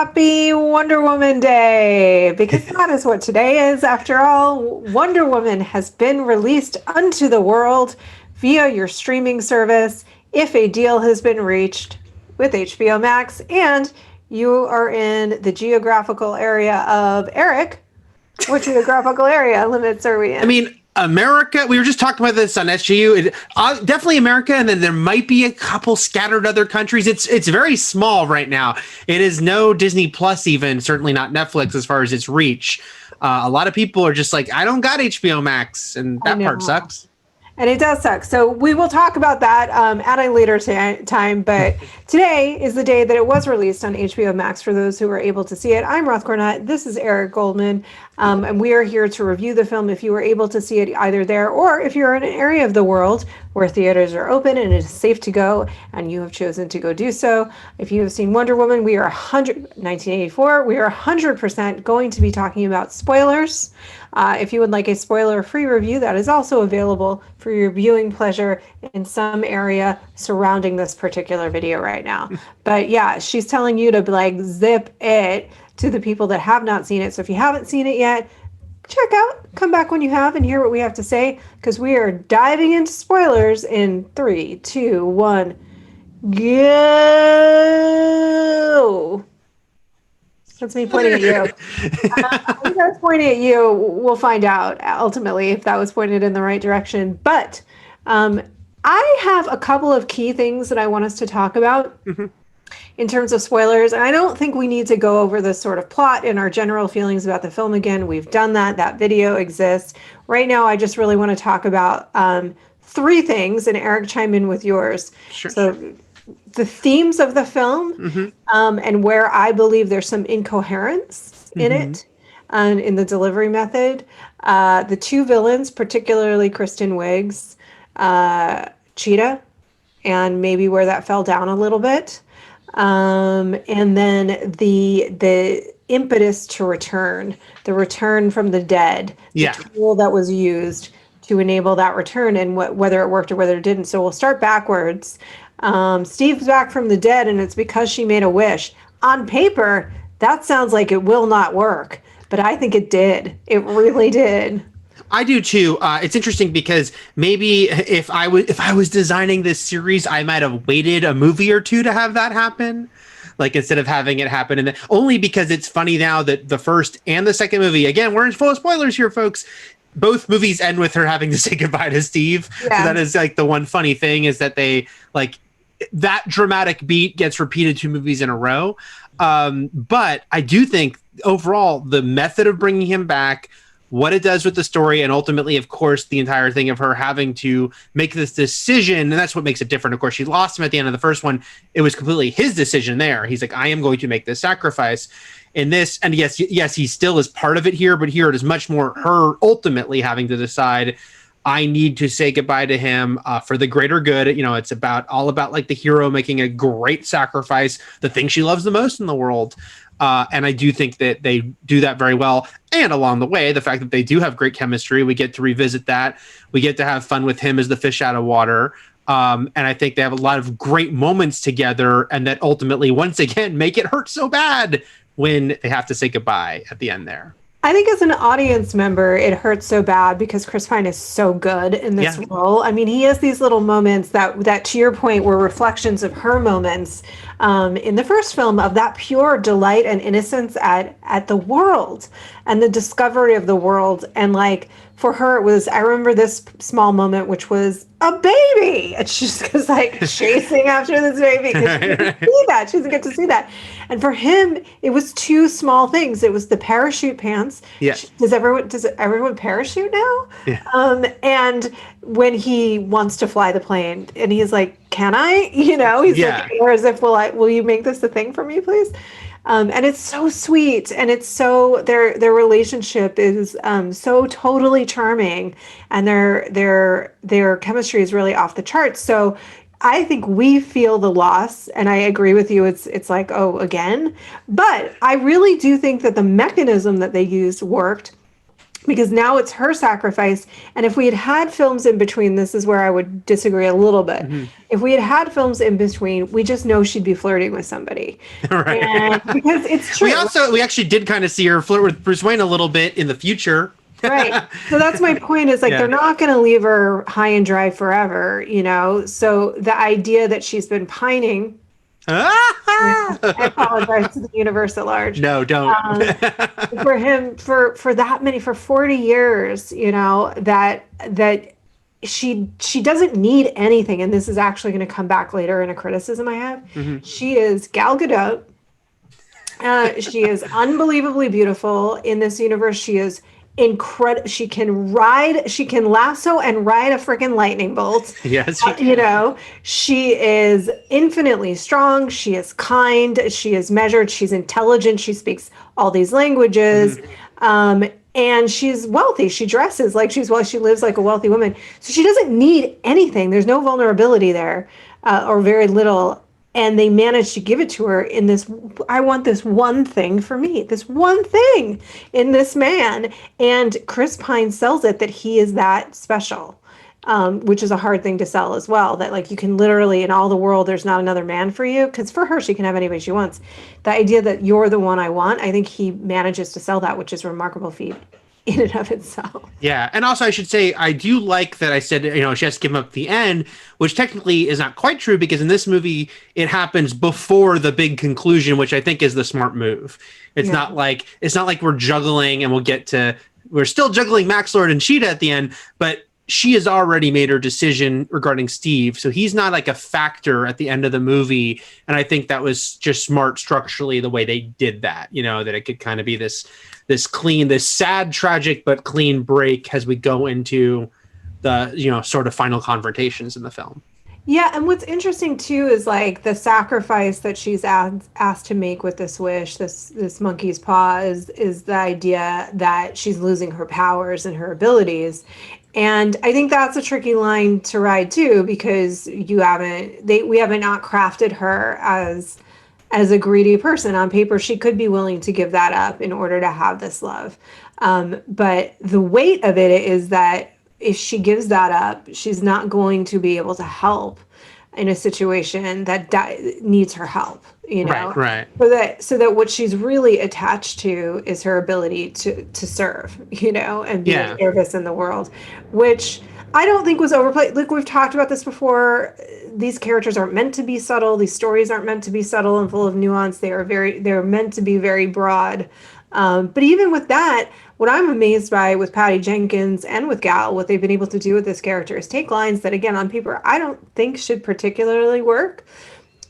Happy Wonder Woman Day, because that is what today is. After all, Wonder Woman has been released unto the world via your streaming service if a deal has been reached with HBO Max and you are in the geographical area of Eric. What geographical area limits are we in? I mean, America, we were just talking about this on SGU. Definitely America, and then there might be a couple scattered other countries. It's very small right now. It is no Disney Plus even, certainly not Netflix as far as its reach. A lot of people are just like, I don't got HBO Max, and that part sucks. And it does suck. So we will talk about that at a later time. But today is the day that it was released on HBO Max for those who were able to see it. I'm Roth Cornet. This is Eric Goldman. And we are here to review the film if you were able to see it either there or if you're in an area of the world where theaters are open and it is safe to go and you have chosen to go do so. If you have seen Wonder Woman, 1984, we are 100% going to be talking about spoilers. If you would like a spoiler-free review, that is also available for your viewing pleasure in some area surrounding this particular video right now. But yeah, she's telling you to like zip it to the people that have not seen it. So if you haven't seen it yet, check out, come back when you have and hear what we have to say, because we are diving into spoilers in 3, 2, 1, go! That's me pointing at you. I think I was pointing at you. We'll find out ultimately if that was pointed in the right direction. But I have a couple of key things that I want us to talk about in terms of spoilers. And I don't think we need to go over the sort of plot and our general feelings about the film again. We've done that. That video exists. Right now, I just really want to talk about 3 things, and Eric, chime in with yours. Sure. So the themes of the film and where I believe there's some incoherence in it and in the delivery method. The 2 villains, particularly Kristen Wiig's Cheetah, and maybe where that fell down a little bit. And then the impetus to return, the return from the dead, the tool that was used to enable that return, and whether it worked or whether it didn't. So we'll start backwards. Steve's back from the dead, and it's because she made a wish. On paper, that sounds like it will not work, but I think it did. It really did. I do too. It's interesting because maybe if I was designing this series, I might have waited a movie or 2 to have that happen. Like instead of having it happen, and only because it's funny now that the first and the second movie, again, we're in full of spoilers here, folks. Both movies end with her having to say goodbye to Steve. Yeah. So that is like the one funny thing is that they like that dramatic beat gets repeated 2 movies in a row. But I do think overall the method of bringing him back, what it does with the story, and ultimately, of course, the entire thing of her having to make this decision, and that's what makes it different. Of course, she lost him at the end of the first one. It was completely his decision there. He's like, I am going to make this sacrifice in this. And yes, he still is part of it here, but here it is much more her ultimately having to decide, I need to say goodbye to him for the greater good. You know, it's all about like the hero making a great sacrifice, the thing she loves the most in the world. And I do think that they do that very well. And along the way, the fact that they do have great chemistry, we get to revisit that. We get to have fun with him as the fish out of water. And I think they have a lot of great moments together, and that ultimately, once again, make it hurt so bad when they have to say goodbye at the end there. I think as an audience member, it hurts so bad because Chris Pine is so good in this role. I mean, he has these little moments that to your point, were reflections of her moments in the first film of that pure delight and innocence at the world and the discovery of the world. And like, for her, it was, I remember this small moment, which was a baby. And she just was like chasing after this baby because she didn't see that. She doesn't get to see that. And for him, it was 2 small things. It was the parachute pants. Yeah. Does everyone parachute now? Yeah. And when he wants to fly the plane and he's like, can I? You know, he's like, or as if, will you make this a thing for me, please? And it's so sweet, and it's so their relationship is so totally charming, and their chemistry is really off the charts. So I think we feel the loss, and I agree with you. It's like, oh, again, but I really do think that the mechanism that they used worked. because now it's her sacrifice. And if we had had films in between, this is where I would disagree a little bit. Mm-hmm. If we had had films in between, we just know she'd be flirting with somebody. Right. And because it's true. We actually did kind of see her flirt with Bruce Wayne a little bit in the future. Right. So that's my point, is like, Yeah. they're not going to leave her high and dry forever, you know? So the idea that she's been pining, I apologize to the universe at large. No, don't. For him, for that many, for 40 years, you know, that she doesn't need anything. And this is actually going to come back later in a criticism I have. Mm-hmm. She is Gal Gadot. She is unbelievably beautiful in this universe. She is incredible. She can lasso and ride a freaking lightning bolt. Yes, she can. You know, she is infinitely strong. She is kind. She is measured. She's intelligent. She speaks all these languages. And she's wealthy. She dresses like she lives like a wealthy woman. So she doesn't need anything. There's no vulnerability there, or very little. And they managed to give it to her in this, I want this one thing for me, this one thing in this man. And Chris Pine sells it that he is that special, which is a hard thing to sell as well. That like, you can literally, in all the world, there's not another man for you. Because for her, she can have anybody she wants. The idea that you're the one I want, I think he manages to sell that, which is a remarkable feat in and of itself. Yeah, and also I should say, I do like that I said, you know, she has to give up the end, which technically is not quite true, because in this movie, it happens before the big conclusion, which I think is the smart move. It's not like we're juggling and we're still juggling Max Lord and Cheetah at the end, but she has already made her decision regarding Steve. So he's not like a factor at the end of the movie. And I think that was just smart structurally, the way they did that, you know, that it could kind of be this clean, this sad, tragic, but clean break as we go into the, you know, sort of final confrontations in the film. Yeah, and what's interesting too is like the sacrifice that she's asked to make with this wish, this monkey's paw, is the idea that she's losing her powers and her abilities. And I think that's a tricky line to ride too, because we haven't not crafted her as a greedy person. On paper, she could be willing to give that up in order to have this love. But the weight of it is that if she gives that up, she's not going to be able to help in a situation that needs her help, you know? Right. So that what she's really attached to is her ability to serve, you know, and be of service in the world, which I don't think was overplayed. Look, we've talked about this before. These characters aren't meant to be subtle. These stories aren't meant to be subtle and full of nuance. They're meant to be very broad. But even with that, what I'm amazed by with Patty Jenkins and with Gal, what they've been able to do with this character is take lines that, again, on paper, I don't think should particularly work.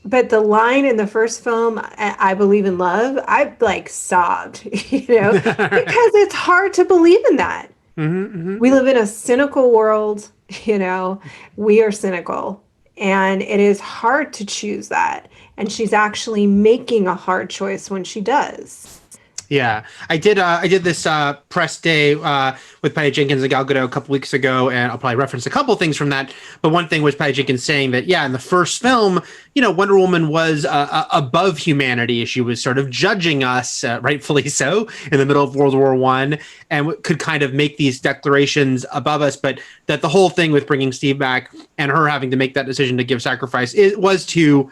But the line in the first film, I believe in love, I like sobbed, you know, because it's hard to believe in that. We live in a cynical world, you know, we are cynical, and it is hard to choose that. And she's actually making a hard choice when she does. Yeah, I did this press day with Patty Jenkins and Gal Gadot a couple weeks ago, and I'll probably reference a couple things from that. But one thing was Patty Jenkins saying that, yeah, in the first film, you know, Wonder Woman was above humanity. She was sort of judging us, rightfully so, in the middle of World War I, and could kind of make these declarations above us. But that the whole thing with bringing Steve back and her having to make that decision to give sacrifice, it was to,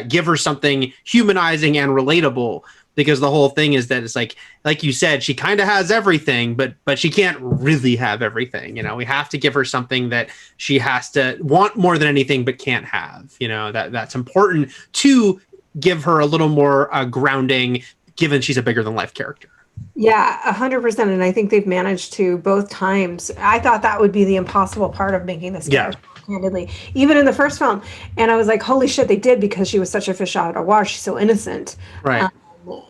give her something humanizing and relatable. Because the whole thing is that it's like you said, she kind of has everything, but she can't really have everything. You know, we have to give her something that she has to want more than anything, but can't have. You know, that's important to give her a little more grounding, given she's a bigger than life character. Yeah, 100%. And I think they've managed to both times. I thought that would be the impossible part of making this character, candidly, even in the first film. And I was like, holy shit, they did, because she was such a fish out of water. She's so innocent. Right.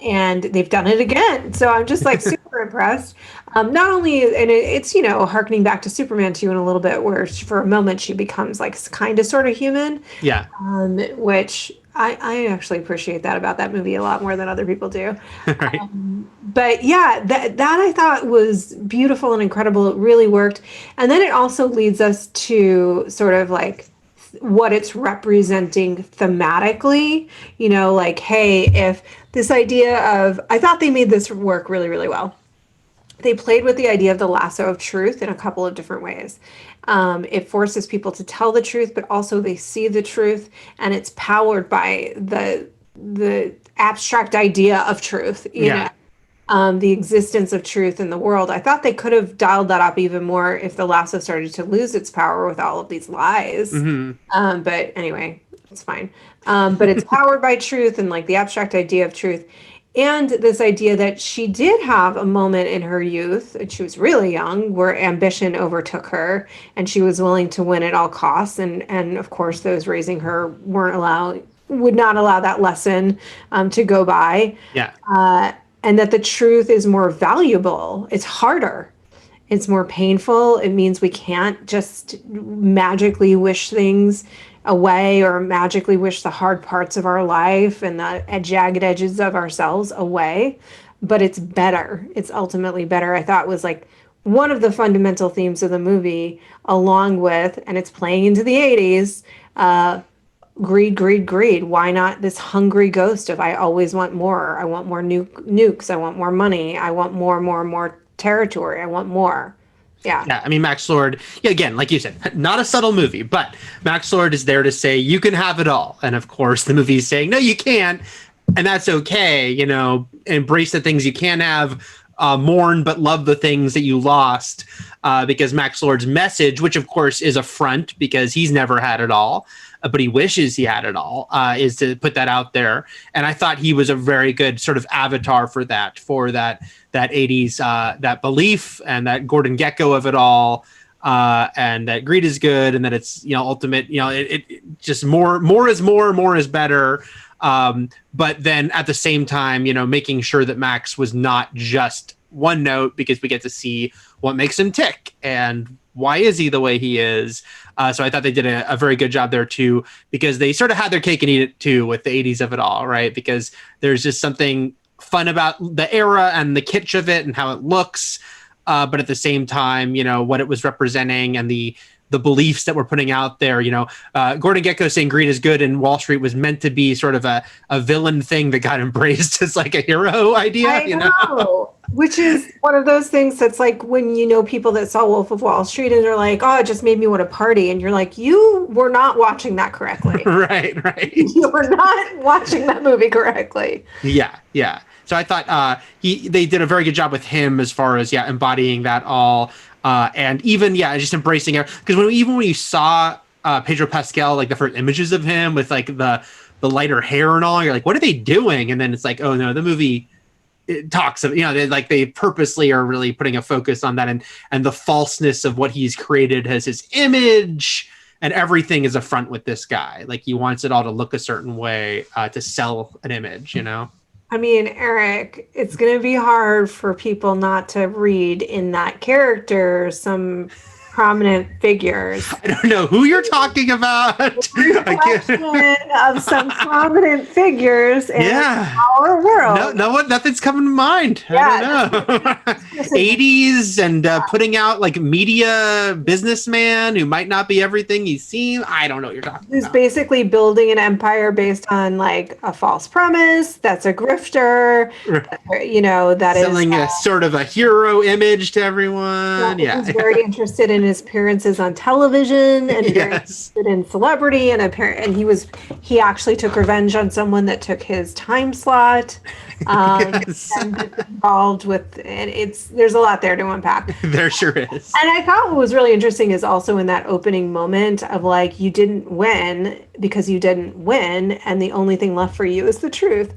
And they've done it again. So I'm just like super impressed. Not only, and it's, you know, harkening back to Superman 2 in a little bit, where for a moment she becomes like kind of sort of human. Yeah. Which I actually appreciate that about that movie a lot more than other people do. Right. But yeah, that I thought was beautiful and incredible. It really worked. And then it also leads us to sort of like what it's representing thematically, you know, like, hey, if this idea of, I thought they made this work really, really well. they played with the idea of the lasso of truth in a couple of different ways. It forces people to tell the truth, but also they see the truth, and it's powered by the abstract idea of truth, Yeah. the existence of truth in the world. I thought they could have dialed that up even more if the lasso started to lose its power with all of these lies. Hmm. But anyway, it's fine. But it's powered by truth and like the abstract idea of truth. And this idea that she did have a moment in her youth, and she was really young, where ambition overtook her and she was willing to win at all costs. And of course, those raising her would not allow that lesson to go by. Yeah. And that the truth is more valuable. It's harder. It's more painful. It means we can't just magically wish things away or magically wish the hard parts of our life and the jagged edges of ourselves away. But it's better. It's ultimately better. I thought was like one of the fundamental themes of the movie, along with, and it's playing into the 80s, greed, greed, greed. Why not this hungry ghost of I always want more. I want more nukes. I want more money. I want more territory. I want more. Yeah. Yeah, I mean, Max Lord, yeah, again, like you said, not a subtle movie, but Max Lord is there to say, you can have it all. And of course, the movie is saying, no, you can't. And that's okay. Embrace the things you can have, mourn, but love the things that you lost. Because Max Lord's message, which of course is a front because he's never had it all, but he wishes he had it all, is to put that out there. And I thought he was a very good sort of avatar for that 80s, that belief and that Gordon Gekko of it all, and that greed is good, and that it's, ultimate, it just more is more is better. But then at the same time, making sure that Max was not just one note, because we get to see what makes him tick and why is he the way he is. So I thought they did a very good job there too, because they sort of had their cake and eat it too with the 80s of it all, right? Because there's just something fun about the era and the kitsch of it and how it looks. But at the same time, what it was representing and the beliefs that we're putting out there. Gordon Gekko saying greed is good and Wall Street was meant to be sort of a villain thing that got embraced as like a hero idea. I know. Which is one of those things that's like when people that saw Wolf of Wall Street and they're like, oh, it just made me want to party. And you're like, you were not watching that correctly. Right. You were not watching that movie correctly. Yeah. So I thought they did a very good job with him as far as embodying that all, and even just embracing it. Because when you saw Pedro Pascal, like the first images of him with like the lighter hair and all, you're like, what are they doing? And then it's like, oh no, the movie. It talks of, they purposely are really putting a focus on that and the falseness of what he's created as his image, and everything is a front with this guy. Like he wants it all to look a certain way to sell an image, I mean, Eric, it's going to be hard for people not to read in that character some prominent figures. I don't know who you're talking about. Reflection of some prominent figures in our world. Nothing's coming to mind. I don't know. 80s and putting out like media businessman who might not be everything he seems. I don't know what you're talking about. Who's basically building an empire based on like a false premise. That's a grifter. That selling a sort of a hero image to everyone. He's very interested in his appearances on television and very interested in celebrity and he actually took revenge on someone that took his time slot. And involved with, and there's a lot there to unpack. There sure is. And I thought what was really interesting is also in that opening moment of like, you didn't win because you didn't win, and the only thing left for you is the truth.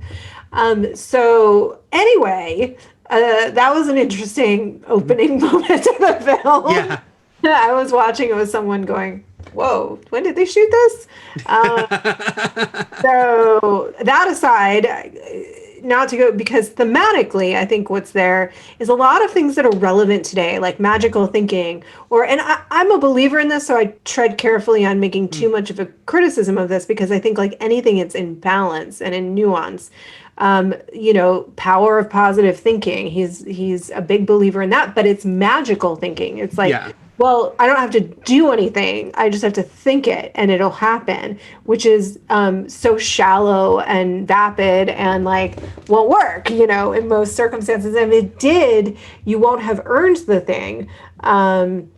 So anyway, that was an interesting opening moment of the film. Yeah. I was watching it with someone going, whoa, when did they shoot this? So that aside, not to go, because thematically, I think what's there is a lot of things that are relevant today, like magical thinking, and I'm a believer in this, so I tread carefully on making too much of a criticism of this, because I think like anything, it's in balance and in nuance. Power of positive thinking. He's a big believer in that, but it's magical thinking. It's like well, I don't have to do anything. I just have to think it and it'll happen, which is so shallow and vapid and like won't work, in most circumstances. And if it did, you won't have earned the thing. And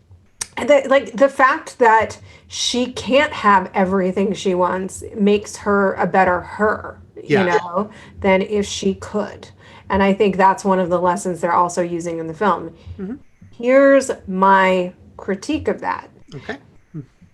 the fact that she can't have everything she wants makes her a better her, Yeah. than if she could. And I think that's one of the lessons they're also using in the film. Hmm. Here's my critique of that. Okay.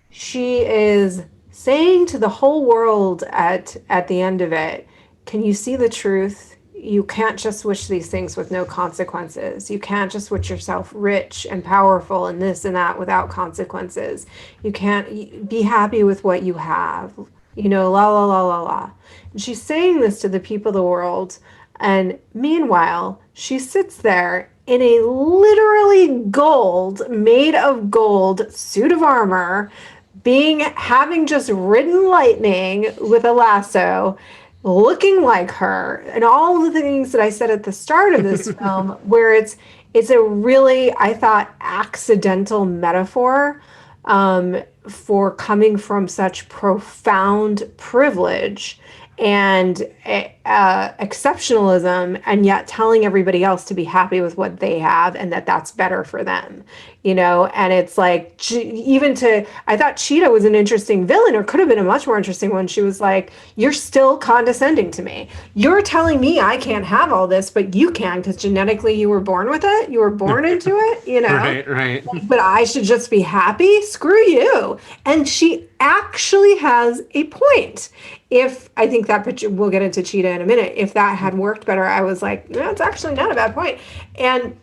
She is saying to the whole world at the end of it, can you see the truth? You can't just wish these things with no consequences. You can't just wish yourself rich and powerful and this and that without consequences. You can't be happy with what you have. La la la la la. And she's saying this to the people of the world. And meanwhile, she sits there in a literally made of gold suit of armor, having just ridden lightning with a lasso, looking like her, and all the things that I said at the start of this film, where it's a really, I thought, accidental metaphor for coming from such profound privilege and exceptionalism, and yet telling everybody else to be happy with what they have and that that's better for them, and it's like, I thought Cheetah was an interesting villain, or could have been a much more interesting one. She was like, you're still condescending to me. You're telling me I can't have all this, but you can, because genetically you were born with it. You were born into it, Right. but I should just be happy? Screw you. And she actually has a point. If I think that picture, we'll get into Cheetah in a minute, if that had worked better, I was like, no, it's actually not a bad point. And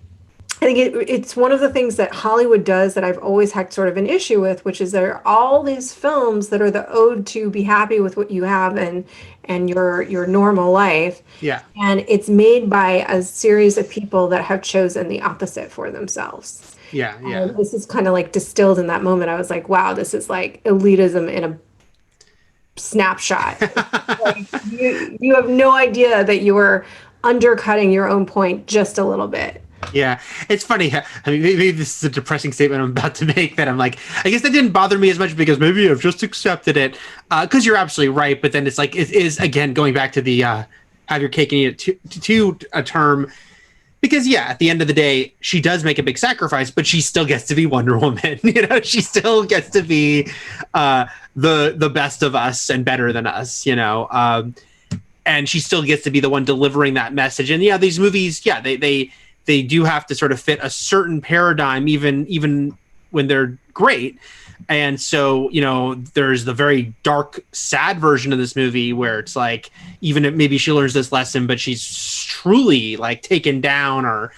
I think it's one of the things that Hollywood does that I've always had sort of an issue with, which is there are all these films that are the ode to be happy with what you have and your normal life. Yeah. And it's made by a series of people that have chosen the opposite for themselves. Yeah. This is kind of like distilled in that moment. I was like, wow, this is like elitism in a snapshot. Like, you have no idea that you were undercutting your own point just a little bit. Yeah, it's funny. I mean, maybe this is a depressing statement I'm about to make, that I'm like, I guess that didn't bother me as much because maybe I've just accepted it. Because you're absolutely right. But then it's like, it is, again, going back to the have your cake and eat it to a term. Because, yeah, at the end of the day, she does make a big sacrifice, but she still gets to be Wonder Woman. She still gets to be the best of us and better than us, and she still gets to be the one delivering that message. And, yeah, these movies, yeah, they do have to sort of fit a certain paradigm, even when they're great. And so, there's the very dark, sad version of this movie where it's like, even if maybe she learns this lesson, but she's truly like taken down or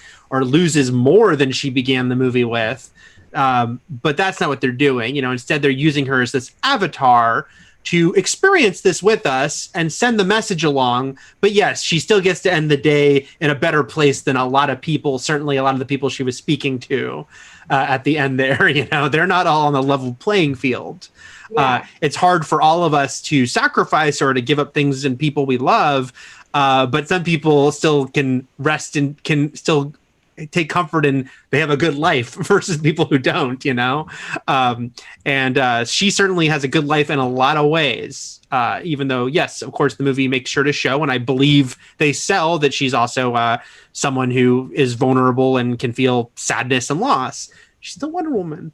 loses more than she began the movie with. But that's not what they're doing. Instead, they're using her as this avatar to experience this with us and send the message along. But yes, she still gets to end the day in a better place than a lot of people, certainly a lot of the people she was speaking to at the end there. They're not all on the level playing field. Yeah. It's hard for all of us to sacrifice or to give up things and people we love. But some people still can rest and can still take comfort in they have a good life versus people who don't, and she certainly has a good life in a lot of ways, even though, yes, of course, the movie makes sure to show, and I believe they sell, that she's also someone who is vulnerable and can feel sadness and loss. She's the Wonder Woman.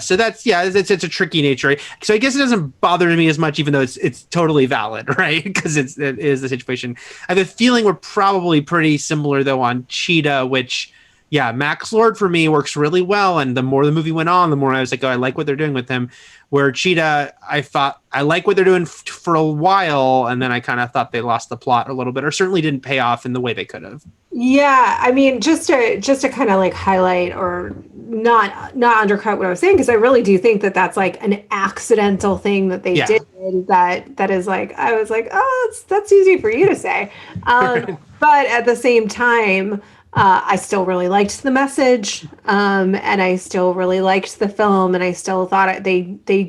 So that's, yeah, it's a tricky nature, right? So I guess it doesn't bother me as much, even though it's totally valid, right? Because it is the situation. I have a feeling we're probably pretty similar, though, on Cheetah, which, yeah, Max Lord for me works really well. And the more the movie went on, the more I was like, oh, I like what they're doing with him. Where Cheetah, I thought I like what they're doing for a while, and then I kind of thought they lost the plot a little bit, or certainly didn't pay off in the way they could have. Yeah, I mean, just to kind of like highlight or not undercut what I was saying, because I really do think that that's like an accidental thing that they did that is like, I was like, oh, that's easy for you to say, but at the same time, I still really liked the message, and I still really liked the film, and I still thought they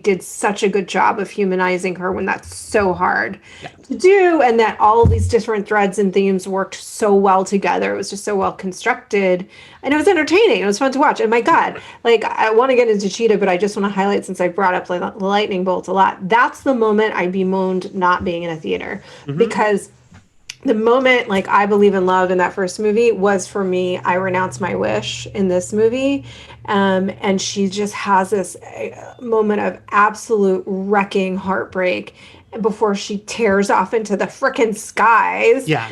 did such a good job of humanizing her when that's so hard Yeah. to do, and that all of these different threads and themes worked so well together. It was just so well constructed, and it was entertaining. It was fun to watch. And my God, like I want to get into Cheetah, but I just want to highlight, since I brought up like the lightning bolt a lot. That's the moment I bemoaned not being in a theater, Mm-hmm. because the moment like I believe in love in that first movie was for me I renounce my wish in this movie, and she just has this moment of absolute wrecking heartbreak before she tears off into the frickin' skies, Yeah.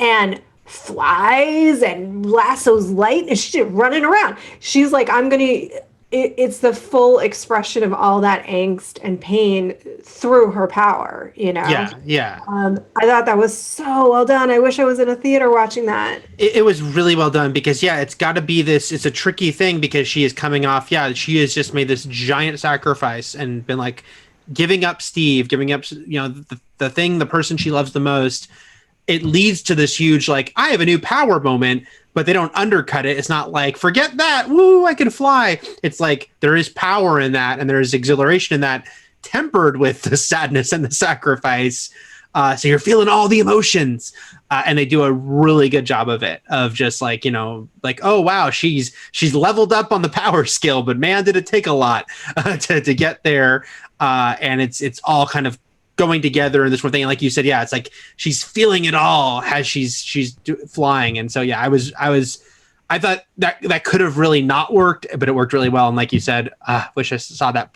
and flies and lassos light and she's running around. She's like, I'm gonna it's the full expression of all that angst and pain through her power, you know. Yeah. Yeah. I thought that was so well done. I wish I was in a theater watching that. It was really well done because yeah, it's got to be this. It's a tricky thing because she is coming off. Yeah, she has just made this giant sacrifice and been like giving up Steve, giving up the thing, the person she loves the most. It leads to this huge like I have a new power moment, but they don't undercut it. It's not like forget that, woo, I can fly. It's like there is power in that and there is exhilaration in that, tempered with the sadness and the sacrifice. So you're feeling all the emotions, and they do a really good job of it. Of just like like oh wow, she's leveled up on the power skill, but man, did it take a lot to get there. And it's all kind of going together in this one thing. And like you said, yeah, it's like she's feeling it all as she's flying. And so yeah, I thought that could have really not worked, but it worked really well. And like you said, wish I saw that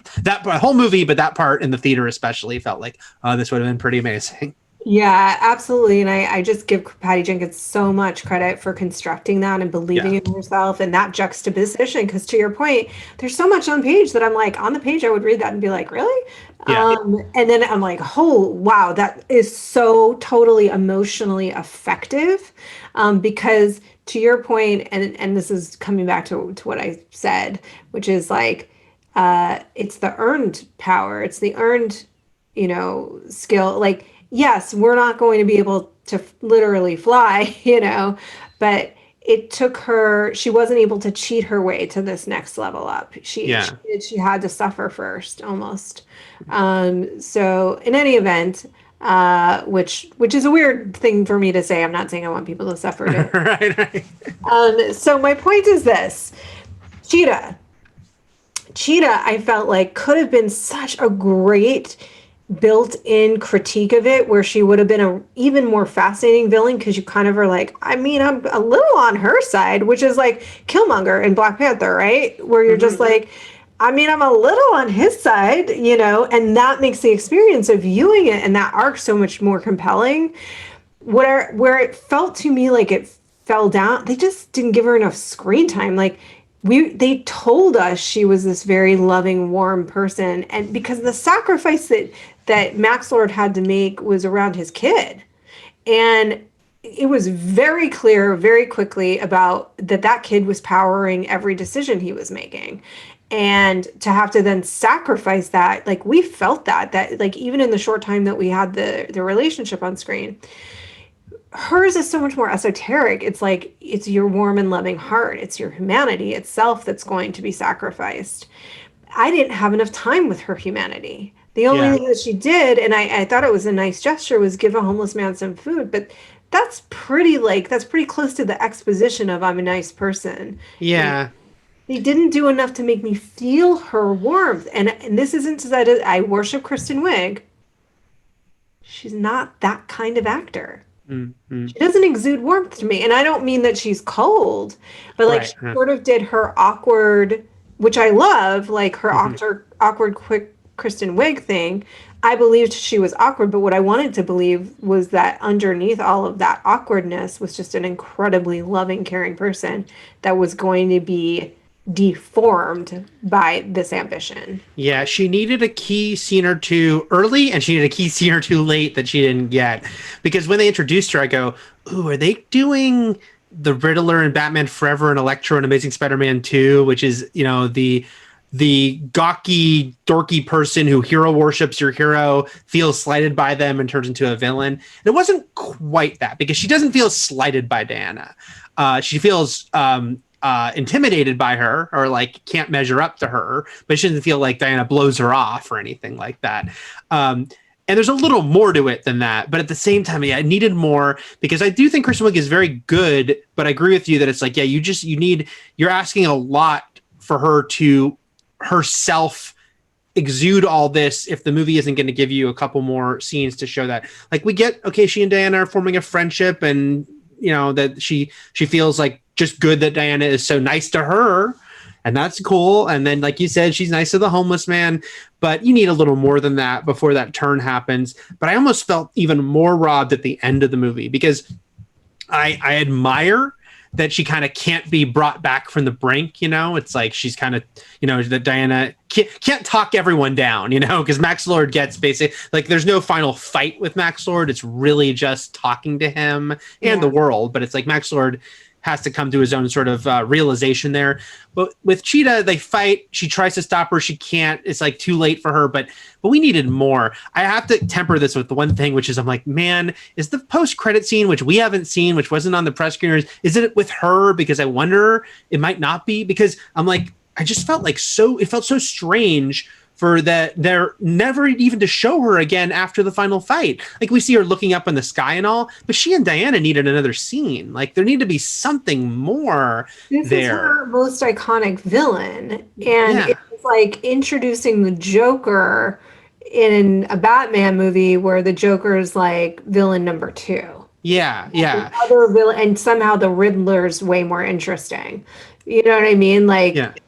whole movie, but that part in the theater especially felt like this would have been pretty amazing. Yeah, absolutely. And I just give Patty Jenkins so much credit for constructing that and believing Yeah, in herself and that juxtaposition. Because to your point, there's so much on page that I'm like, on the page, I would read that and be like, really? yeah, And then I'm like, oh, wow, that is so totally emotionally effective. Because to your point, and this is coming back to what I said, which is like, it's the earned power, it's the earned, skill. Like, yes, we're not going to be able to literally fly, but it took her, she wasn't able to cheat her way to this next level up. yeah. She had to suffer first almost. So in any event, which is a weird thing for me to say. I'm not saying I want people to suffer to. Right, right. So my point is this: Cheetah. Cheetah, I felt like could have been such a great built-in critique of it, where she would have been a even more fascinating villain, because you kind of are like, I mean, I'm a little on her side, which is like Killmonger in Black Panther, right? Where you're just like, I mean, I'm a little on his side, and that makes the experience of viewing it and that arc so much more compelling. Where it felt to me like it fell down, they just didn't give her enough screen time. Like they told us she was this very loving, warm person, and because the sacrifice that Max Lord had to make was around his kid, and it was very clear very quickly about that kid was powering every decision he was making. And to have to then sacrifice that, like we felt that like even in the short time that we had the relationship on screen, hers is so much more esoteric. It's like it's your warm and loving heart, it's your humanity itself that's going to be sacrificed. I didn't have enough time with her humanity. The only Yeah, thing that she did, and I thought it was a nice gesture, was give a homeless man some food. But that's pretty close to the exposition of I'm a nice person. yeah. They didn't do enough to make me feel her warmth. And this isn't that I worship Kristen Wiig. She's not that kind of actor. Mm-hmm. She doesn't exude warmth to me. And I don't mean that she's cold, but like Right. she sort of did her awkward, which I love, like her awkward, quick Kristen Wiig thing. I believed she was awkward, but what I wanted to believe was that underneath all of that awkwardness was just an incredibly loving, caring person that was going to be deformed by this ambition. Yeah, she needed a key scene or two early, and she needed a key scene or two late that she didn't get. Because when they introduced her, I go, "Ooh, are they doing the Riddler and Batman Forever and Electro and Amazing Spider-Man 2, which is the gawky, dorky person who hero worships your hero, feels slighted by them, and turns into a villain." And it wasn't quite that because she doesn't feel slighted by Diana. She feels intimidated by her, or like can't measure up to her, but she doesn't feel like Diana blows her off or anything like that. And there's a little more to it than that, but at the same time, yeah, I needed more, because I do think Kristen Wiig is very good, but I agree with you that it's like, yeah, you're asking a lot for her to herself exude all this if the movie isn't going to give you a couple more scenes to show that. Like, we get, okay, she and Diana are forming a friendship, and that she feels like just good that Diana is so nice to her, and that's cool. And then, like you said, she's nice to the homeless man, but you need a little more than that before that turn happens. But I almost felt even more robbed at the end of the movie, because I admire that she kind of can't be brought back from the brink. It's like she's kind of, that Diana can't talk everyone down, because Max Lord gets basically, like, there's no final fight with Max Lord. It's really just talking to him and the world, but it's like Max Lord has to come to his own sort of realization there. But with Cheetah, they fight. She tries to stop her. She can't. It's like too late for her, but we needed more. I have to temper this with the one thing, which is, I'm like, man, is the post-credit scene, which we haven't seen, which wasn't on the press screeners, is it with her? Because I wonder, it might not be, because I'm like, I just felt like it felt so strange for that they're never even to show her again after the final fight. Like, we see her looking up in the sky and all, but she and Diana needed another scene. Like, there need to be something more this there. This is her most iconic villain, and it's like introducing the Joker in a Batman movie where the Joker is like villain number 2. Yeah. Other villain, and somehow the Riddler's way more interesting. You know what I mean? Like,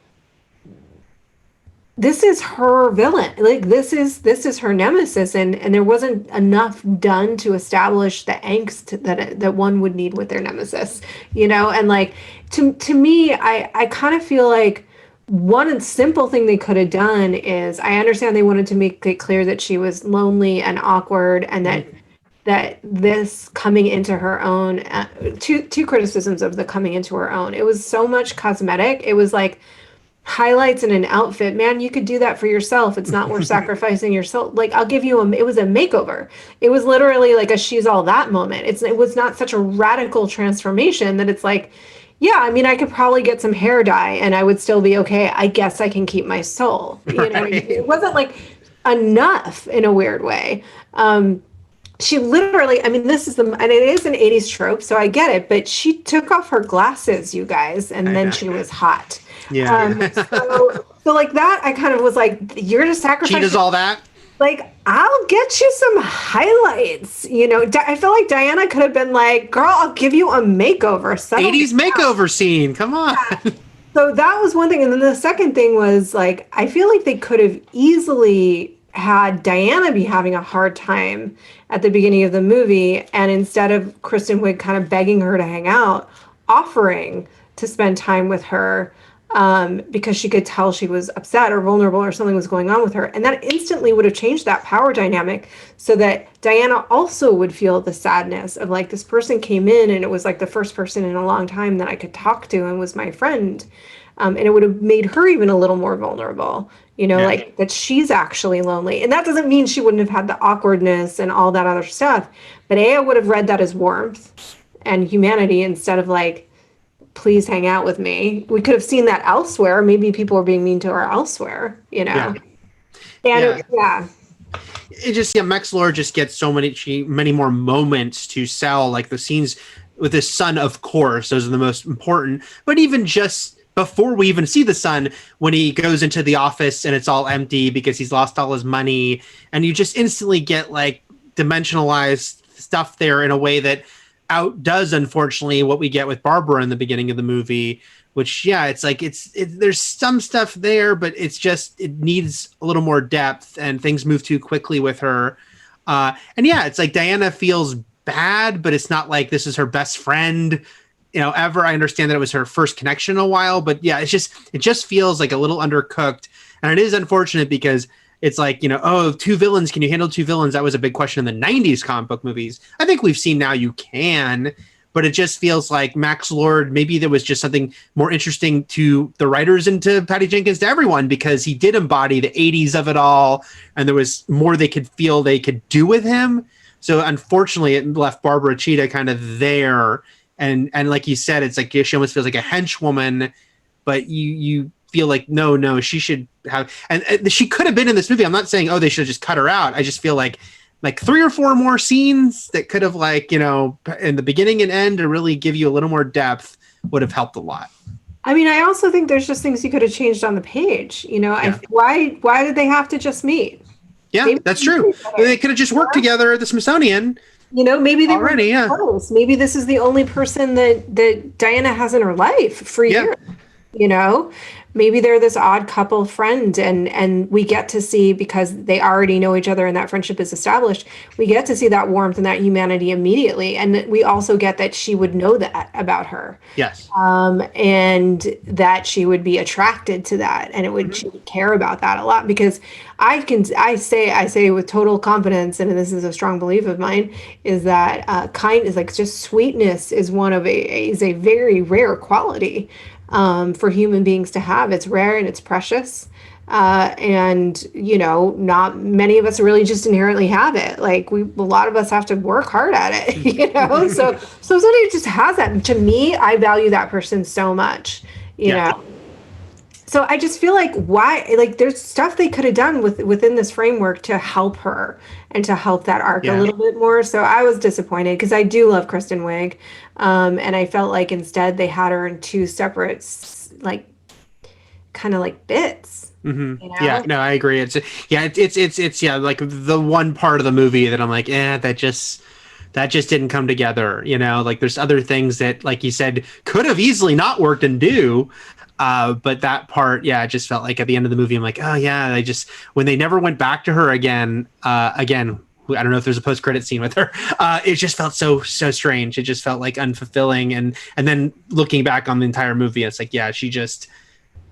this is her villain. Like, this is her nemesis, and there wasn't enough done to establish the angst that one would need with their nemesis, and like, to me, I kind of feel like one simple thing they could have done is, I understand they wanted to make it clear that she was lonely and awkward, and that this coming into her own, two criticisms of the coming into her own. It was so much cosmetic. It was like highlights in an outfit. Man, you could do that for yourself. It's not worth sacrificing yourself. Like, I'll give you it was a makeover. It was literally like a she's all that moment. It was not such a radical transformation that it's like, yeah, I mean, I could probably get some hair dye and I would still be okay. I guess I can keep my soul. It wasn't like enough in a weird way. She literally, I mean, and it is an 80s trope, so I get it, but she took off her glasses, you guys, and then she was hot. Yeah. So like that, I kind of was like, you're just sacrificing. She does all that? Like, I'll get you some highlights. I feel like Diana could have been like, girl, I'll give you a makeover. 80s makeover scene. Come on. Yeah. So that was one thing. And then the second thing was, like, I feel like they could have easily had Diana be having a hard time at the beginning of the movie. And instead of Kristen Wiig kind of begging her to hang out, offering to spend time with her, because she could tell she was upset or vulnerable or something was going on with her. And that instantly would have changed that power dynamic, so that Diana also would feel the sadness of, like, this person came in and it was like the first person in a long time that I could talk to and was my friend. And it would have made her even a little more vulnerable, like that she's actually lonely. And that doesn't mean she wouldn't have had the awkwardness and all that other stuff. But I would have read that as warmth and humanity instead of like, please hang out with me. We could have seen that elsewhere. Maybe people were being mean to her elsewhere, And it just, Max Lord just gets so many more moments to sell, like the scenes with his son, of course, those are the most important. But even just before we even see the son, when he goes into the office and it's all empty because he's lost all his money, and you just instantly get like dimensionalized stuff there in a way that outdoes, unfortunately, what we get with Barbara in the beginning of the movie, which, it's like, there's some stuff there, but it's just, it needs a little more depth, and things move too quickly with her. It's like Diana feels bad, but it's not like this is her best friend, ever. I understand that it was her first connection in a while, but it just feels like a little undercooked. And it is unfortunate because it's like, two villains. Can you handle two villains? That was a big question in the 90s comic book movies. I think we've seen now you can, but it just feels like Max Lord, maybe there was just something more interesting to the writers and to Patty Jenkins, to everyone, because he did embody the 80s of it all, and there was more they could do with him. So unfortunately, it left Barbara Cheetah kind of there and like you said, it's like she almost feels like a henchwoman, but you feel like no, she should have, and she could have been in this movie. I'm not saying they should have just cut her out. I just feel like 3 or 4 more scenes that could have in the beginning and end to really give you a little more depth would have helped a lot. I mean, I also think there's just things you could have changed on the page. Why did they have to just meet? Yeah, maybe that's true. They could have just worked together at the Smithsonian. Maybe they already, were close. Maybe this is the only person that Diana has in her life for years. Maybe they're this odd couple friend, and we get to see, because they already know each other and that friendship is established, we get to see that warmth and that humanity immediately. And we also get that she would know that about her. Yes. And that she would be attracted to that, and she would care about that a lot, because I say with total confidence, and this is a strong belief of mine, is that just sweetness is is a very rare quality for human beings to have. It's rare and it's precious. And not many of us really just inherently have it. Like a lot of us have to work hard at it, so somebody just has that. And to me, I value that person so much, you know? So I just feel like there's stuff they could have done within this framework to help her and to help that arc a little bit more. So I was disappointed, because I do love Kristen Wiig. And I felt like instead they had her in 2 separate, kind of like bits. Mm-hmm. Yeah, no, I agree. It's like the one part of the movie that I'm like, that just didn't come together. Like there's other things that, like you said, could have easily not worked and do. But that part, it just felt like at the end of the movie, I'm like, oh yeah, when they never went back to her again, I don't know if there's a post-credit scene with her. It just felt so strange. It just felt like unfulfilling. And then looking back on the entire movie, it's like, she just,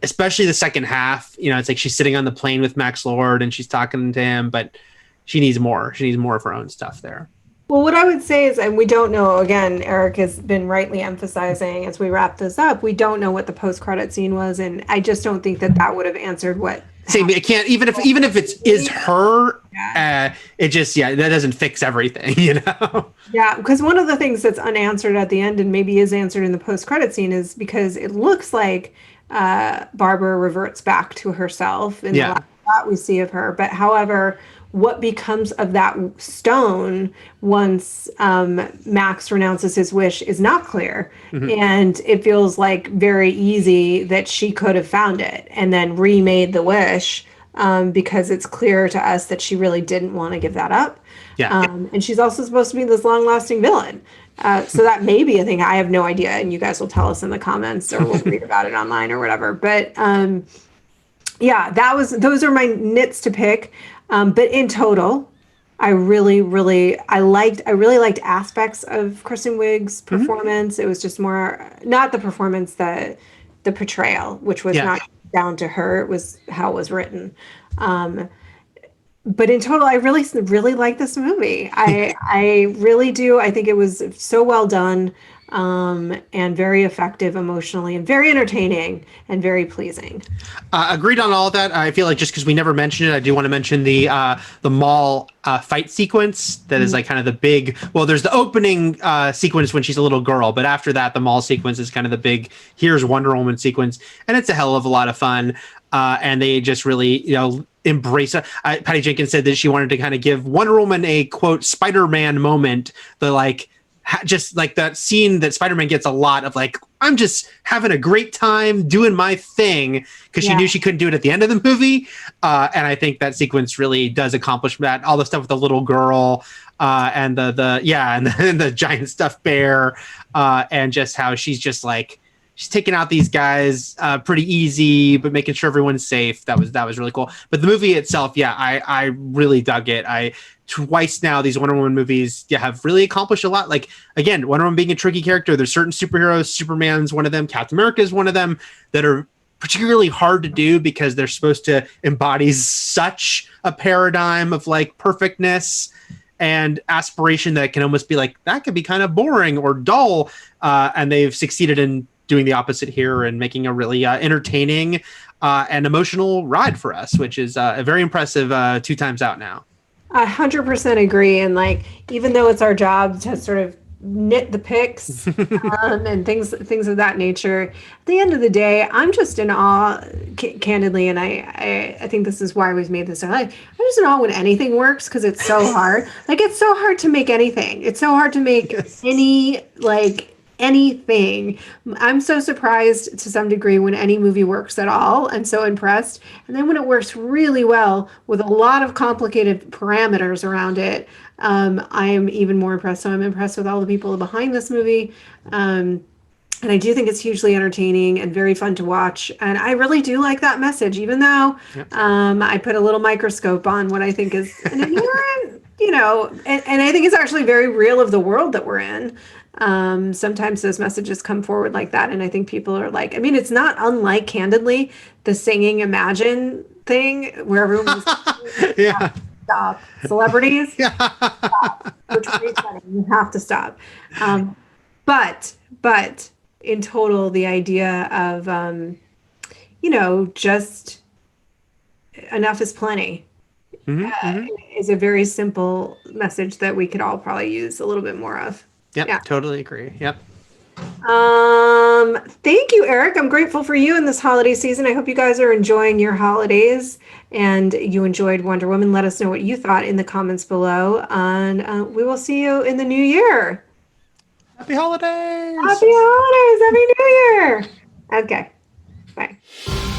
especially the second half, it's like she's sitting on the plane with Max Lord and she's talking to him, but she needs more. She needs more of her own stuff there. Well, what I would say is, and we don't know, again, Eric has been rightly emphasizing as we wrap this up, we don't know what the post-credit scene was, and I just don't think that would have answered what. Same, it can't, even if it is her, it just, that doesn't fix everything, Yeah, because one of the things that's unanswered at the end, and maybe is answered in the post-credit scene, is because it looks like Barbara reverts back to herself in the last shot we see of her. But however, what becomes of that stone once Max renounces his wish is not clear. Mm-hmm. And it feels like very easy that she could have found it and then remade the wish, because it's clear to us that she really didn't want to give that up. And she's also supposed to be this long-lasting villain. So that may be a thing. I have no idea, and you guys will tell us in the comments, or we'll read about it online or whatever. But those are my nits to pick. But in total, I really liked aspects of Kristen Wiig's performance. Mm-hmm. It was just more, not the performance, the portrayal, which was not down to her. It was how it was written. But in total, I really like this movie. I really do. I think it was so well done, and very effective emotionally, and very entertaining, and very pleasing. Agreed on all of that. I feel like just because we never mentioned it, I do want to mention the mall fight sequence that is like kind of the big. Well, there's the opening sequence when she's a little girl, but after that, the mall sequence is kind of the big. Here's Wonder Woman sequence, and it's a hell of a lot of fun. And they just really, embrace it. Patty Jenkins said that she wanted to kind of give Wonder Woman a quote Spider-Man moment. Just like that scene that Spider-Man gets a lot of, like, I'm just having a great time doing my thing, because she knew she couldn't do it at the end of the movie. And I think that sequence really does accomplish that. All the stuff with the little girl and the giant stuffed bear, and just how she's just like, she's taking out these guys pretty easy, but making sure everyone's safe. That was really cool. But the movie itself, I really dug it. Twice now, these Wonder Woman movies have really accomplished a lot. Like, again, Wonder Woman being a tricky character. There's certain superheroes, Superman's one of them, Captain America is one of them, that are particularly hard to do because they're supposed to embody such a paradigm of like perfectness and aspiration that can almost be like, that could be kind of boring or dull. And they've succeeded in doing the opposite here and making a really entertaining and emotional ride for us, which is a very impressive 2 times out now. 100% agree. And like, even though it's our job to sort of knit the pics, and things of that nature. At the end of the day, I'm just in awe, candidly, and I think this is why we've made this. I'm just in awe when anything works because it's so hard. Like it's so hard to make anything. It's so hard to make Yes. anything. I'm so surprised to some degree when any movie works at all and so impressed. And then when it works really well with a lot of complicated parameters around it, I am even more impressed. So I'm impressed with all the people behind this movie. And I do think it's hugely entertaining and very fun to watch. And I really do like that message, even though Yep. I put a little microscope on what I think is an inherent, and I think it's actually very real of the world that we're in. Sometimes those messages come forward like that. And I think people are like, I mean, it's not unlike, candidly, the singing Imagine thing where everyone was Yeah. stop. Celebrities, Yeah. stop. For 2020, you have to stop. But in total, the idea of, just enough is plenty is a very simple message that we could all probably use a little bit more of. Yep. Yeah. Totally agree. Yep. Thank you, Eric. I'm grateful for you in this holiday season. I hope you guys are enjoying your holidays and you enjoyed Wonder Woman. Let us know what you thought in the comments below, and we will see you in the new year. Happy holidays. Happy holidays! Happy New Year! Okay, bye.